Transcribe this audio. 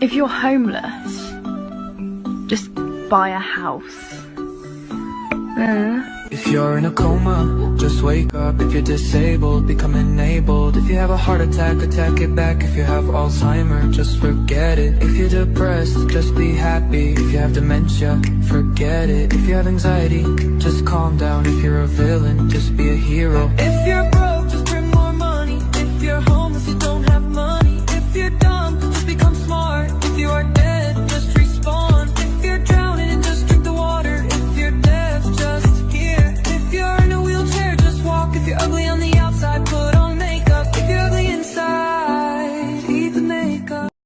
If you're homeless, just buy a house. If you're in a coma, just wake up. If you're disabled, become enabled. If you have a heart attack, attack it back. If you have Alzheimer's, just forget it. If you're depressed, just be happy. If you have dementia, forget it. If you have anxiety, just calm down. If you're a villain, just be a hero. If you're broke, just bring more money. If you're home